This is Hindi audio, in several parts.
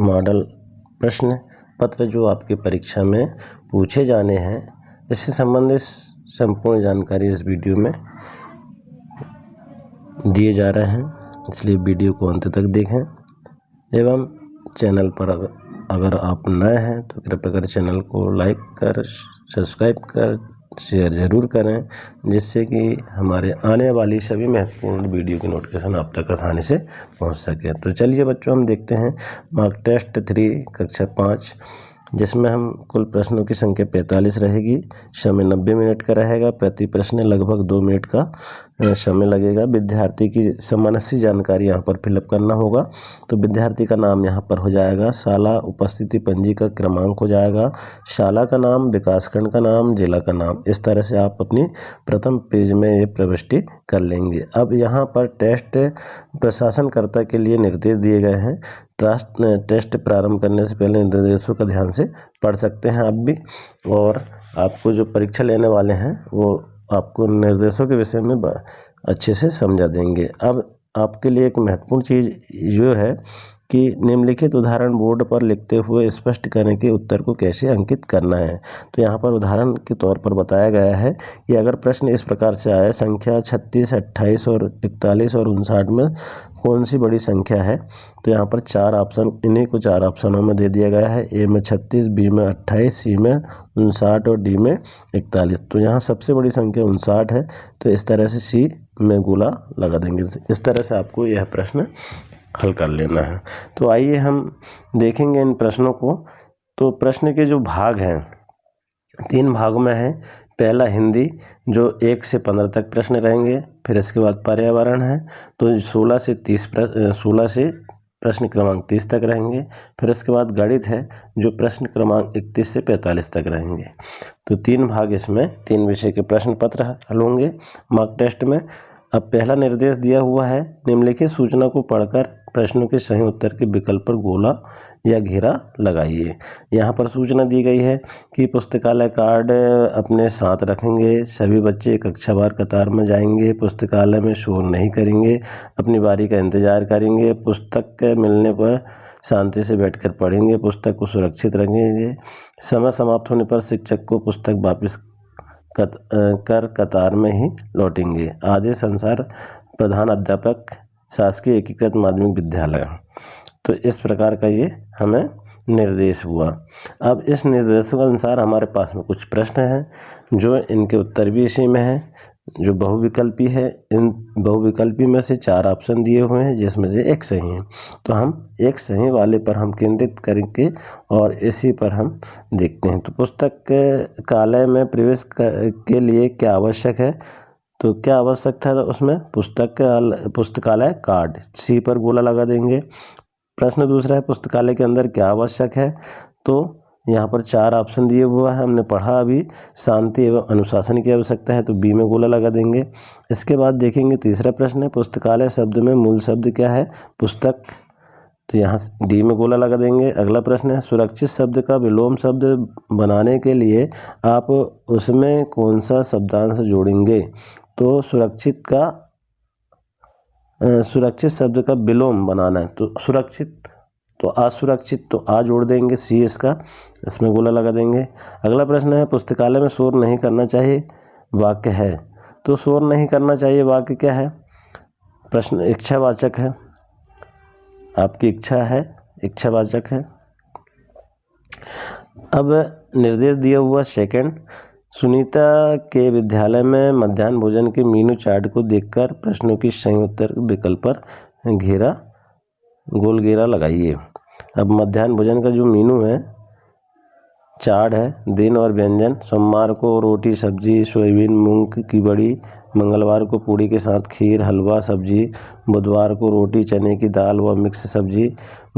मॉडल प्रश्न पत्र जो आपकी परीक्षा में पूछे जाने हैं, इससे संबंधित संपूर्ण जानकारी इस वीडियो में दिए जा रहे हैं, इसलिए वीडियो को अंत तक देखें। एवं चैनल पर अगर आप नए हैं तो कृपया कर चैनल को लाइक कर, सब्सक्राइब कर, शेयर ज़रूर करें, जिससे कि हमारे आने वाली सभी महत्वपूर्ण वीडियो की नोटिफिकेशन आप तक आसानी से पहुंच सके। तो चलिए बच्चों, हम देखते हैं मार्क टेस्ट 3 कक्षा 5, जिसमें हम कुल प्रश्नों की संख्या 45 रहेगी। समय 90 मिनट का रहेगा। प्रति प्रश्न लगभग 2 मिनट का समय लगेगा। विद्यार्थी की सामान्य जानकारी यहाँ पर फिलअप करना होगा। तो विद्यार्थी का नाम यहाँ पर हो जाएगा, शाला, उपस्थिति पंजी का क्रमांक हो जाएगा, शाला का नाम, विकासखंड का नाम, जिला का नाम। इस तरह से आप अपनी प्रथम पेज में ये प्रविष्टि कर लेंगे। अब यहाँ पर टेस्ट प्रशासनकर्ता के लिए निर्देश दिए गए हैं। टेस्ट प्रारंभ करने से पहले निर्देशों का ध्यान से पढ़ सकते हैं आप भी, और आपको जो परीक्षा लेने वाले हैं वो आपको निर्देशों के विषय में अच्छे से समझा देंगे। अब आपके लिए एक महत्वपूर्ण चीज़ ये है कि निम्नलिखित उदाहरण बोर्ड पर लिखते हुए स्पष्ट करें कि उत्तर को कैसे अंकित करना है। तो यहाँ पर उदाहरण के तौर पर बताया गया है कि अगर प्रश्न इस प्रकार से आए, संख्या 36, 28 और 41 और 59 में कौन सी बड़ी संख्या है, तो यहाँ पर 4 ऑप्शन, इन्हीं को 4 ऑप्शनों में दे दिया गया है। ए में 36, बी में 28, सी में 59 और डी में 41। तो यहाँ सबसे बड़ी संख्या 59 है, तो इस तरह से सी में गोला लगा देंगे। इस तरह से आपको यह प्रश्न हल कर लेना है। तो आइए हम देखेंगे इन प्रश्नों को। तो प्रश्न के जो भाग हैं 3 भागों में है। पहला हिंदी, जो 1 से 15 तक प्रश्न रहेंगे। फिर इसके बाद पर्यावरण है, तो 16 से प्रश्न क्रमांक 30 तक रहेंगे। फिर उसके बाद गणित है, जो प्रश्न क्रमांक 31 से 45 तक रहेंगे। तो 3 भाग इसमें 3 विषय के प्रश्न पत्र हल होंगे मार्क टेस्ट में। अब पहला निर्देश दिया हुआ है, निम्नलिखित सूचना को पढ़कर प्रश्नों के सही उत्तर के विकल्प पर गोला या घेरा लगाइए। यहाँ पर सूचना दी गई है कि पुस्तकालय कार्ड अपने साथ रखेंगे, सभी बच्चे कक्षावार कतार में जाएंगे, पुस्तकालय में शोर नहीं करेंगे, अपनी बारी का इंतजार करेंगे, पुस्तक मिलने पर शांति से बैठकर पढ़ेंगे, पुस्तक को सुरक्षित रखेंगे, समय समाप्त होने पर शिक्षक को पुस्तक वापस कर कतार में ही लौटेंगे। आदेश अनुसार प्रधान अध्यापक, शासकीय एकीकृत माध्यमिक विद्यालय। तो इस प्रकार का ये हमें निर्देश हुआ। अब इस निर्देशों के अनुसार हमारे पास में कुछ प्रश्न हैं, जो इनके उत्तर भी इसी में है, जो बहुविकल्पी है। इन बहुविकल्पी में से 4 ऑप्शन दिए हुए हैं, जिसमें से एक सही है। तो हम एक सही वाले पर हम केंद्रित करेंगे और इसी पर हम देखते हैं। तो पुस्तकालय में प्रवेश के लिए क्या आवश्यक है, तो क्या आवश्यक था, तो उसमें पुस्तकालय कार्ड, सी पर गोला लगा देंगे। प्रश्न दूसरा है, पुस्तकालय के अंदर क्या आवश्यक है, तो यहाँ पर 4 ऑप्शन दिए हुआ है, हमने पढ़ा अभी। शांति एवं अनुशासन की आवश्यकता है, तो बी में गोला लगा देंगे। इसके बाद देखेंगे तीसरा प्रश्न है, पुस्तकालय शब्द में मूल शब्द क्या है, पुस्तक, तो यहाँ डी में गोला लगा देंगे। अगला प्रश्न है, सुरक्षित शब्द का विलोम शब्द बनाने के लिए आप उसमें कौन सा शब्दांश जोड़ेंगे, तो सुरक्षित शब्द का विलोम बनाना है, तो सुरक्षित, तो असुरक्षित, तो आ जोड़ देंगे, सी इसका, इसमें गोला लगा देंगे। अगला प्रश्न है, पुस्तकालय में शोर नहीं करना चाहिए वाक्य है, तो शोर नहीं करना चाहिए वाक्य क्या है, प्रश्न इच्छावाचक है, आपकी इच्छा है, इच्छावाचक है। अब निर्देश दिया हुआ सेकंड, सुनीता के विद्यालय में मध्याह्न भोजन के मेनू चार्ट को देखकर प्रश्नों की सही उत्तर विकल्प पर गोल घेरा लगाइए। अब मध्याह्न भोजन का जो मेनू है, चार्ट है, दिन और व्यंजन। सोमवार को रोटी सब्जी सोयाबीन मूंग की बड़ी, मंगलवार को पूड़ी के साथ खीर हलवा सब्जी, बुधवार को रोटी चने की दाल व मिक्स सब्जी,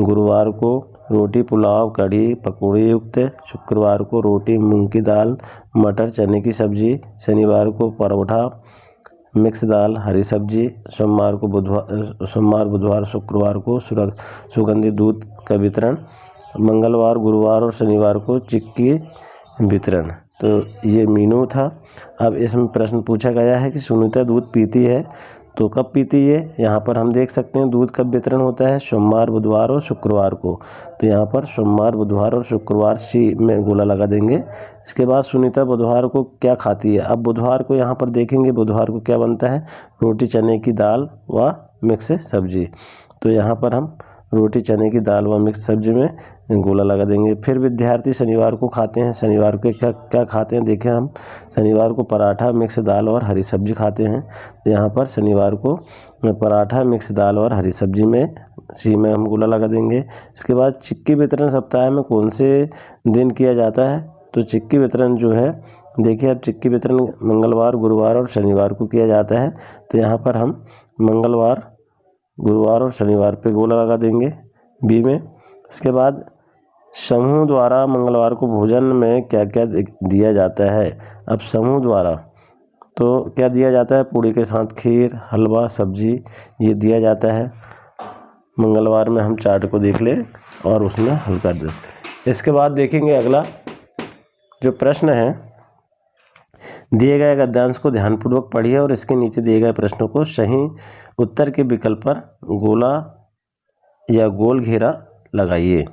गुरुवार को रोटी पुलाव कढ़ी पकौड़े युक्त, शुक्रवार को रोटी मूंग की दाल मटर चने की सब्जी, शनिवार को परोठा मिक्स दाल हरी सब्जी, सोमवार बुधवार शुक्रवार को सुगंधित दूध का वितरण, मंगलवार गुरुवार और शनिवार को चिक्की वितरण। तो ये मीनू था। अब इसमें प्रश्न पूछा गया है कि सुनीता दूध पीती है, तो कब पीती है, यहाँ पर हम देख सकते हैं दूध कब वितरण होता है, सोमवार, बुधवार और शुक्रवार को। तो यहाँ पर सोमवार, बुधवार और शुक्रवार सी में गोला लगा देंगे। इसके बाद सुनीता बुधवार को क्या खाती है। अब बुधवार को यहाँ पर देखेंगे बुधवार को क्या बनता है, रोटी, चने की दाल व मिक्स सब्जी। तो यहाँ पर हम रोटी, चने की दाल व मिक्स सब्जी में गोला लगा देंगे। फिर विद्यार्थी शनिवार को खाते हैं। शनिवार को क्या खाते हैं, देखें हम शनिवार को पराठा, मिक्स दाल और हरी सब्जी खाते हैं। तो यहाँ पर शनिवार को पराठा, मिक्स दाल और हरी सब्जी में सी में हम गोला लगा देंगे। इसके बाद चिक्की वितरण सप्ताह में कौन से दिन किया जाता है। तो चिक्की वितरण जो है, देखिए अब चिक्की वितरण मंगलवार, गुरुवार और शनिवार को किया जाता है। तो यहाँ पर हम मंगलवार, गुरुवार और शनिवार पे गोला लगा देंगे बी में। इसके बाद समूह द्वारा मंगलवार को भोजन में क्या क्या दिया जाता है। अब समूह द्वारा तो क्या दिया जाता है, पूड़ी के साथ खीर, हलवा, सब्जी ये दिया जाता है। मंगलवार में हम चार्ट को देख लें और उसमें हल कर दें। इसके बाद देखेंगे अगला जो प्रश्न है, दिए गए गद्यांश को ध्यानपूर्वक पढ़िए और इसके नीचे दिए गए प्रश्नों को सही उत्तर के विकल्प पर गोला या गोल घेरा लगाइए।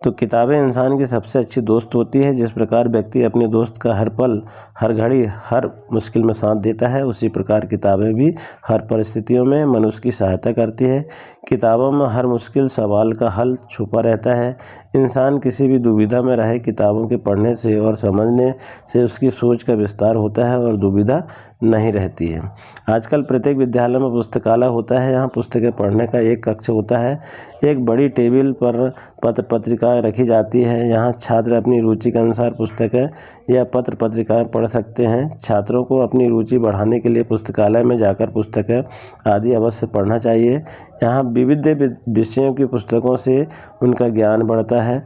तो किताबें इंसान की सबसे अच्छी दोस्त होती है। जिस प्रकार व्यक्ति अपने दोस्त का हर पल, हर घड़ी, हर मुश्किल में साथ देता है, उसी प्रकार किताबें भी हर परिस्थितियों में मनुष्य की सहायता करती है। किताबों में हर मुश्किल सवाल का हल छुपा रहता है। इंसान किसी भी दुविधा में रहे, किताबों के पढ़ने से और समझने से उसकी सोच का विस्तार होता है और दुविधा नहीं रहती है। आजकल प्रत्येक विद्यालय में पुस्तकालय होता है। यहाँ पुस्तकें पढ़ने का एक कक्ष होता है। एक बड़ी टेबल पर पत्र पत्रिकाएं रखी जाती है। यहाँ छात्र अपनी रुचि के अनुसार पुस्तकें या पत्र पत्रिकाएं पढ़ सकते हैं। छात्रों को अपनी रुचि बढ़ाने के लिए पुस्तकालय में जाकर पुस्तकें आदि अवश्य पढ़ना चाहिए। यहाँ विविध विषयों की पुस्तकों से उनका ज्ञान बढ़ता है।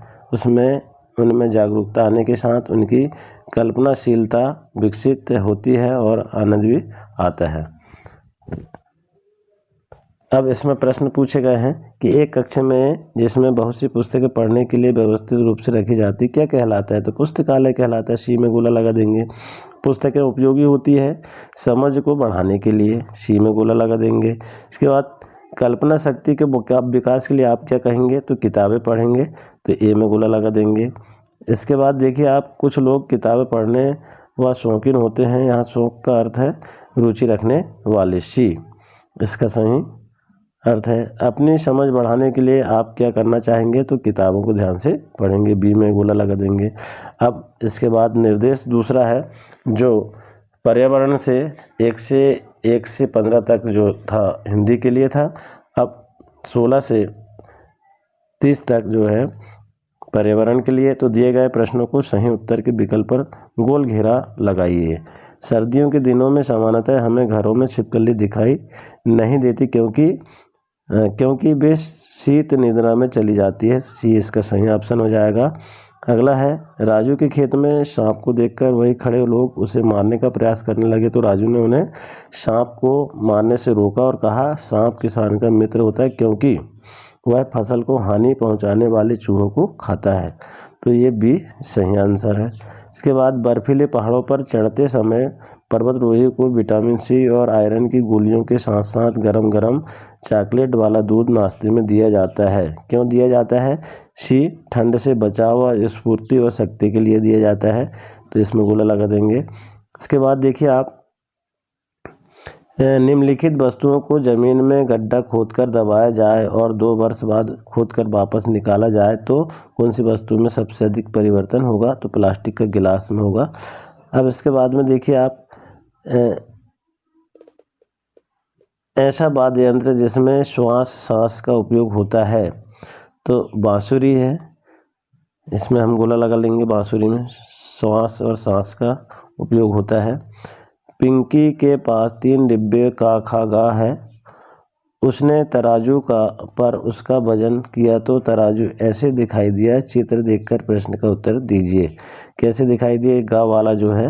उनमें जागरूकता आने के साथ उनकी कल्पनाशीलता विकसित होती है और आनंद भी आता है। अब इसमें प्रश्न पूछे गए हैं कि एक कक्ष में जिसमें बहुत सी पुस्तकें पढ़ने के लिए व्यवस्थित रूप से रखी जाती क्या कहलाता है। तो पुस्तकालय कहलाता है। सी में गोला लगा देंगे। पुस्तकें उपयोगी होती है समझ को बढ़ाने के लिए। सी में गोला लगा देंगे। इसके बाद कल्पना शक्ति के विकास के लिए आप क्या कहेंगे। तो किताबें पढ़ेंगे। तो ए में गोला लगा देंगे। इसके बाद देखिए आप, कुछ लोग किताबें पढ़ने व शौकीन होते हैं। यहाँ शौक का अर्थ है रुचि रखने वाले। सी इसका सही अर्थ है। अपनी समझ बढ़ाने के लिए आप क्या करना चाहेंगे। तो किताबों को ध्यान से पढ़ेंगे। बी में गोला लगा देंगे। अब इसके बाद निर्देश दूसरा है जो पर्यावरण से 1 से 15 तक जो था हिंदी के लिए था। अब 16 से 30 तक जो है पर्यावरण के लिए। तो दिए गए प्रश्नों को सही उत्तर के विकल्प पर गोल घेरा लगाइए। सर्दियों के दिनों में सामान्यतः हमें घरों में छिपकली दिखाई नहीं देती क्योंकि वे शीत निद्रा में चली जाती है। सी इसका सही ऑप्शन हो जाएगा। अगला है, राजू के खेत में सांप को देखकर वही खड़े लोग उसे मारने का प्रयास करने लगे तो राजू ने उन्हें सांप को मारने से रोका और कहा सांप किसान का मित्र होता है क्योंकि वह फसल को हानि पहुंचाने वाले चूहों को खाता है। तो ये भी सही आंसर है। इसके बाद बर्फीले पहाड़ों पर चढ़ते समय पर्वतारोही को विटामिन सी और आयरन की गोलियों के साथ साथ गरम गरम चॉकलेट वाला दूध नाश्ते में दिया जाता है। क्यों दिया जाता है। सी ठंड से बचाव और स्फूर्ति और शक्ति के लिए दिया जाता है। तो इसमें गोला लगा देंगे। इसके बाद देखिए आप, निम्नलिखित वस्तुओं को जमीन में गड्ढा खोदकर दबाया जाए और 2 वर्ष बाद खोदकर वापस निकाला जाए तो कौन सी वस्तु में सबसे अधिक परिवर्तन होगा। तो प्लास्टिक का गिलास में होगा। अब इसके बाद में देखिए आप, ऐसा वाद्य यंत्र जिसमें सांस का उपयोग होता है। तो बांसुरी है। इसमें हम गोला लगा लेंगे। बांसुरी में श्वास और सांस का उपयोग होता है। पिंकी के पास 3 डिब्बे का खागा है। उसने तराजू पर उसका वजन किया तो तराजू ऐसे दिखाई दिया। चित्र देखकर प्रश्न का उत्तर दीजिए। कैसे दिखाई दिए। गा वाला जो है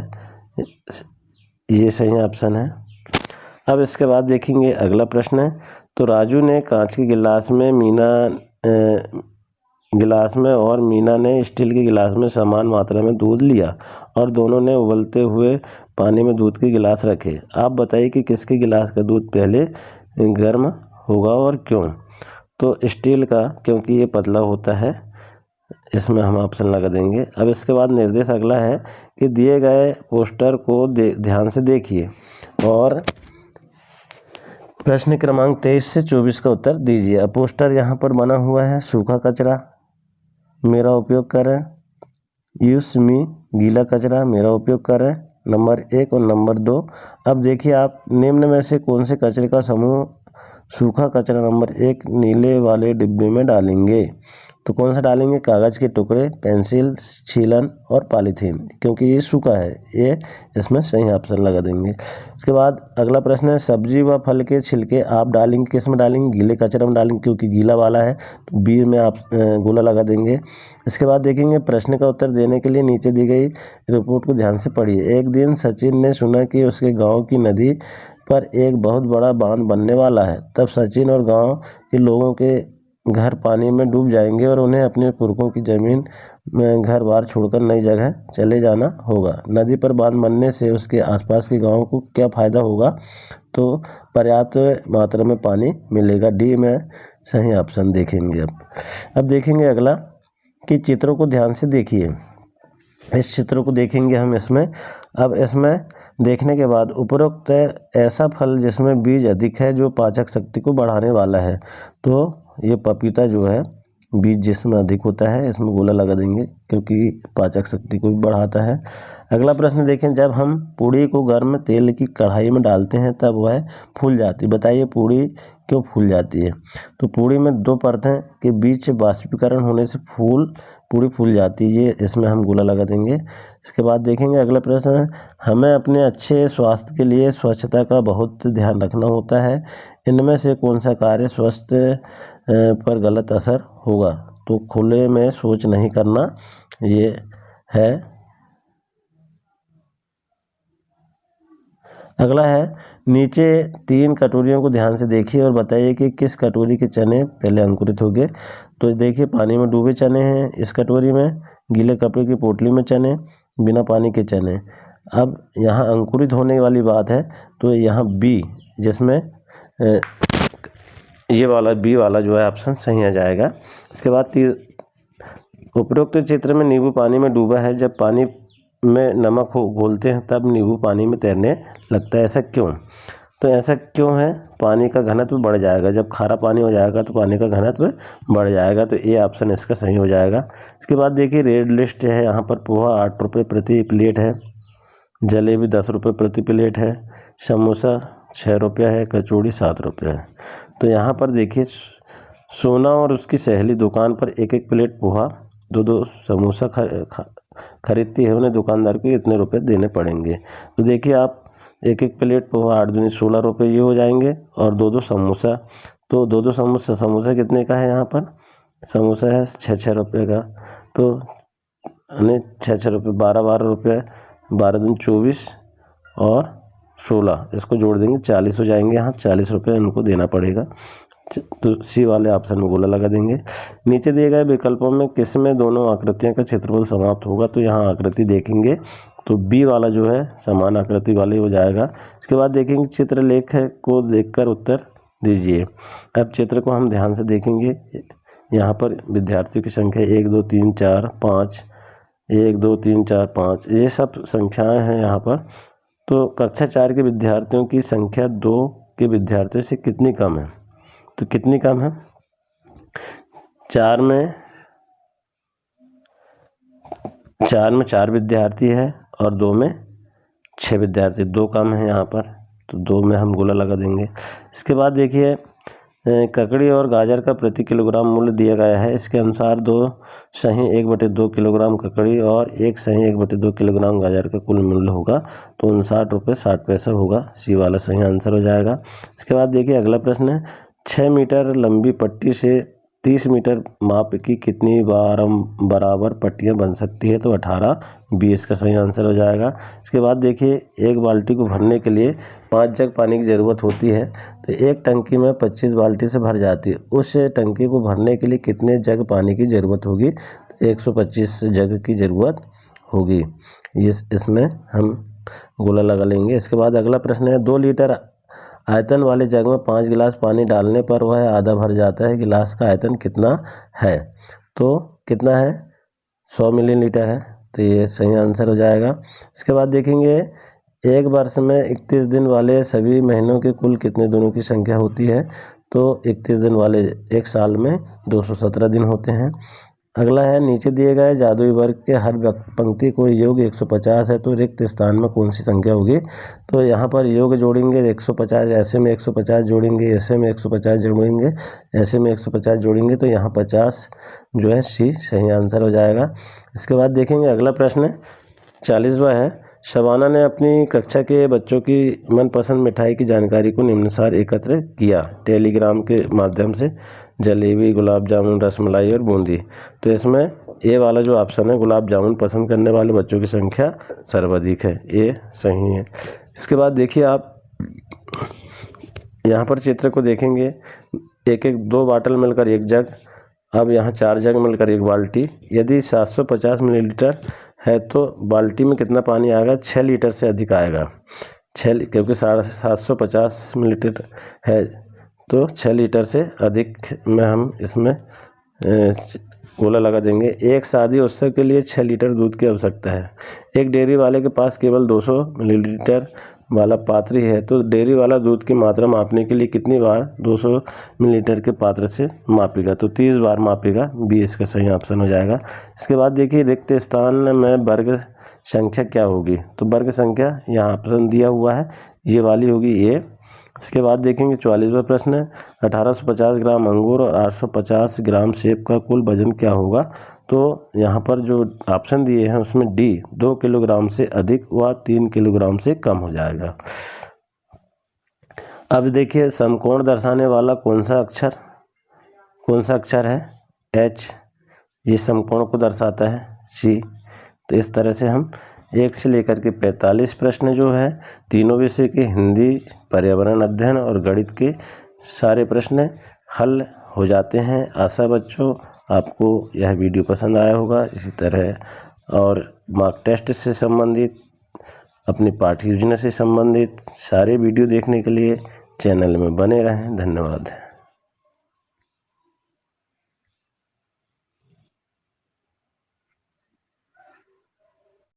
ये सही ऑप्शन है। अब इसके बाद देखेंगे अगला प्रश्न है। तो राजू ने कांच के गिलास में गिलास में और मीना ने स्टील के गिलास में समान मात्रा में दूध लिया और दोनों ने उबलते हुए पानी में दूध के गिलास रखे। आप बताइए कि किसके गिलास का दूध पहले गर्म होगा और क्यों। तो स्टील का, क्योंकि ये पतला होता है, इसमें हम ऑप्शन लगा देंगे। अब इसके बाद निर्देश अगला है कि दिए गए पोस्टर को ध्यान से देखिए और प्रश्न क्रमांक 23 से 24 का उत्तर दीजिए। अब पोस्टर यहाँ पर बना हुआ है, सूखा कचरा मेरा उपयोग करें, यूज मी गीला कचरा मेरा उपयोग करें, नंबर 1 और नंबर 2। अब देखिए आप निम्न में से कौन से कचरे का समूह सूखा कचरा नंबर 1 नीले वाले डिब्बे में डालेंगे। तो कौन सा डालेंगे, कागज़ के टुकड़े, पेंसिल, छीलन और पॉलीथीन, क्योंकि ये सूखा है, ये इसमें सही ऑप्शन लगा देंगे। इसके बाद अगला प्रश्न है, सब्जी व फल के छिलके आप डालेंगे किस में डालेंगे, गीले कचरे में डालेंगे, क्योंकि गीला वाला है तो बी में आप गोला लगा देंगे। इसके बाद देखेंगे प्रश्न का उत्तर देने के लिए नीचे दी गई रिपोर्ट को ध्यान से पढ़िए। एक दिन सचिन ने सुना कि उसके गाँव की नदी पर एक बहुत बड़ा बांध बनने वाला है। तब सचिन और गांव के लोगों के घर पानी में डूब जाएंगे और उन्हें अपने पुरखों की ज़मीन में घर बार छोड़कर नई जगह चले जाना होगा। नदी पर बांध बनने से उसके आसपास के गांवों को क्या फ़ायदा होगा, तो पर्याप्त मात्रा में पानी मिलेगा। डी में सही ऑप्शन देखेंगे। अब देखेंगे अगला कि चित्रों को ध्यान से देखिए। इस चित्र को देखेंगे हम इसमें। अब इसमें देखने के बाद उपरोक्त ऐसा फल जिसमें बीज अधिक है जो पाचक शक्ति को बढ़ाने वाला है। तो ये पपीता जो है, बीज जिसमें अधिक होता है, इसमें गोला लगा देंगे क्योंकि पाचक शक्ति को भी बढ़ाता है। अगला प्रश्न देखें, जब हम पूड़ी को गर्म तेल की कढ़ाई में डालते हैं तब वह फूल जाती है। बताइए पूड़ी क्यों फूल जाती है। तो पूड़ी में 2 परतें के बीच वाष्पीकरण होने से पूड़ी फूल जाती है, ये इसमें हम गोला लगा देंगे। इसके बाद देखेंगे अगला प्रश्न है, हमें अपने अच्छे स्वास्थ्य के लिए स्वच्छता का बहुत ध्यान रखना होता है। इनमें से कौन सा कार्य स्वास्थ्य पर गलत असर होगा। तो खुले में शौच नहीं करना, ये है। अगला है, नीचे 3 कटोरियों को ध्यान से देखिए और बताइए कि किस कटोरी के चने पहले अंकुरित होंगे। तो देखिए पानी में डूबे चने हैं इस कटोरी में, गीले कपड़े की पोटली में चने, बिना पानी के चने। अब यहाँ अंकुरित होने वाली बात है तो यहाँ बी, जिसमें ये वाला बी वाला जो है ऑप्शन सही आ जाएगा। इसके बाद उपरोक्त चित्र में नींबू पानी में डूबा है। जब पानी में नमक घोलते हैं तब नींबू पानी में तैरने लगता है, ऐसा क्यों। तो ऐसा क्यों है, पानी का घनत्व बढ़ जाएगा। जब खारा पानी हो जाएगा तो पानी का घनत्व बढ़ जाएगा, तो ये ऑप्शन इसका सही हो जाएगा। इसके बाद देखिए रेड लिस्ट है, यहाँ पर पोहा 8 रुपये प्रति प्लेट है, जलेबी 10 रुपये प्रति प्लेट है, समोसा 6 रुपया है, कचौड़ी 7 रुपया है। तो यहाँ पर देखिए सोना और उसकी सहेली दुकान पर 1-1 प्लेट पोहा 2-2 समोसा खरीदती है, उन्हें दुकानदार को इतने रुपए देने पड़ेंगे। तो देखिए आप 1-1 प्लेट पोहा 8 दूनी 16 रुपये ये हो जाएंगे, और 2-2 समोसा, तो 2-2 समोसा कितने का है, यहाँ पर समोसा है 6-6 रुपये का। तो 6-6 रुपये 12-12 रुपये, 12 दूनी 24 और 16, इसको जोड़ देंगे 40 हो जाएंगे। यहाँ 40 रुपये इनको देना पड़ेगा। तो सी वाले ऑप्शन में गोला लगा देंगे। नीचे दिए गए विकल्पों में किस में दोनों आकृतियों का क्षेत्रफल समाप्त होगा। तो यहाँ आकृति देखेंगे तो बी वाला जो है समान आकृति वाले हो जाएगा। इसके बाद देखेंगे चित्रलेख को देखकर उत्तर दीजिए। अब चित्र को हम ध्यान से देखेंगे। यहाँ पर विद्यार्थियों की संख्या 1 2 3 4 5, 1 2 3 4 5, ये सब संख्याएँ हैं यहाँ पर। तो कक्षा 4 के विद्यार्थियों की संख्या 2 के विद्यार्थियों से कितनी कम है। तो कितनी कम है, 4 में 4 विद्यार्थी है और 2 में 6 विद्यार्थी, 2 कम है यहाँ पर, तो 2 में हम गोला लगा देंगे। इसके बाद देखिए ककड़ी और गाजर का प्रति किलोग्राम मूल्य दिया गया है। इसके अनुसार 2 सही 1/2 किलोग्राम ककड़ी और 1 सही 1/2 किलोग्राम गाजर का कुल मूल्य होगा तो 59 रुपये 60 पैसा होगा। सी वाला सही आंसर हो जाएगा। इसके बाद देखिए अगला प्रश्न है, 6 मीटर लंबी पट्टी से 30 मीटर माप की कितनी बराबर पट्टियाँ बन सकती है? तो 18 बी इसका सही आंसर हो जाएगा। इसके बाद देखिए, एक बाल्टी को भरने के लिए 5 जग पानी की ज़रूरत होती है, तो एक टंकी में 25 बाल्टी से भर जाती है। उस टंकी को भरने के लिए कितने जग पानी की ज़रूरत होगी? 125 जग की ज़रूरत होगी। इसमें हम गोला लगा लेंगे। इसके बाद अगला प्रश्न है, 2 लीटर आयतन वाले जग में 5 गिलास पानी डालने पर वह आधा भर जाता है। गिलास का आयतन कितना है? तो कितना है? 100 मिलीलीटर है, तो ये सही आंसर हो जाएगा। इसके बाद देखेंगे, एक वर्ष में 31 दिन वाले सभी महीनों के कुल कितने दिनों की संख्या होती है? तो 31 दिन वाले एक साल में 217 दिन होते हैं। अगला है, नीचे दिए गए जादुई वर्ग के हर पंक्ति को योग 150 है, तो रिक्त स्थान में कौन सी संख्या होगी? तो यहाँ पर योग जोड़ेंगे 150, ऐसे में 150 जोड़ेंगे, ऐसे में 150 जोड़ेंगे, ऐसे में 150 जोड़ेंगे, तो यहाँ 50 जो है सी सही आंसर हो जाएगा। इसके बाद देखेंगे अगला प्रश्न 40वां है, शबाना ने अपनी कक्षा के बच्चों की मनपसंद मिठाई की जानकारी को निम्नानुसार एकत्र किया। टेलीग्राम के माध्यम से जलेबी, गुलाब जामुन, रसमलाई और बूंदी। तो इसमें ए वाला जो ऑप्शन है, गुलाब जामुन पसंद करने वाले बच्चों की संख्या सर्वाधिक है, ये सही है। इसके बाद देखिए, आप यहाँ पर चित्र को देखेंगे, एक 2 बाटल मिलकर एक जग, अब यहाँ 4 जग मिलकर एक बाल्टी। यदि 750 मिलीलीटर है तो बाल्टी में कितना पानी आएगा? 6 लीटर से अधिक आएगा। 6, क्योंकि 750 मिलीलीटर है, तो 6 लीटर से अधिक में हम इसमें गोला लगा देंगे। एक शादी उत्सव के लिए 6 लीटर दूध की आवश्यकता है। एक डेयरी वाले के पास केवल 200 मिलीलीटर वाला पात्र है, तो डेयरी वाला दूध की मात्रा मापने के लिए कितनी बार 200 मिलीलीटर के पात्र से मापेगा? तो 30 बार मापेगा। बी इसका सही ऑप्शन हो जाएगा। इसके बाद देखिए, रिक्त स्थान में वर्ग संख्या क्या होगी? तो वर्ग संख्या यहाँ ऑप्शन दिया हुआ है, ये वाली होगी ये। इसके बाद देखेंगे 44वां प्रश्न है, 1850 ग्राम अंगूर और 850 ग्राम सेब का कुल वजन क्या होगा? तो यहाँ पर जो ऑप्शन दिए हैं उसमें डी 2 किलोग्राम से अधिक व 3 किलोग्राम से कम हो जाएगा। अब देखिए, समकोण दर्शाने वाला कौन सा अक्षर है? एच, ये समकोण को दर्शाता है। सी, तो इस तरह से हम 1 से लेकर के 45 प्रश्न जो है, तीनों विषय के हिंदी, पर्यावरण अध्ययन और गणित के सारे प्रश्न हल हो जाते हैं। आशा बच्चों आपको यह वीडियो पसंद आया होगा। इसी तरह और मार्क टेस्ट से संबंधित, अपनी पाठ्य योजना से संबंधित सारे वीडियो देखने के लिए चैनल में बने रहें। धन्यवाद।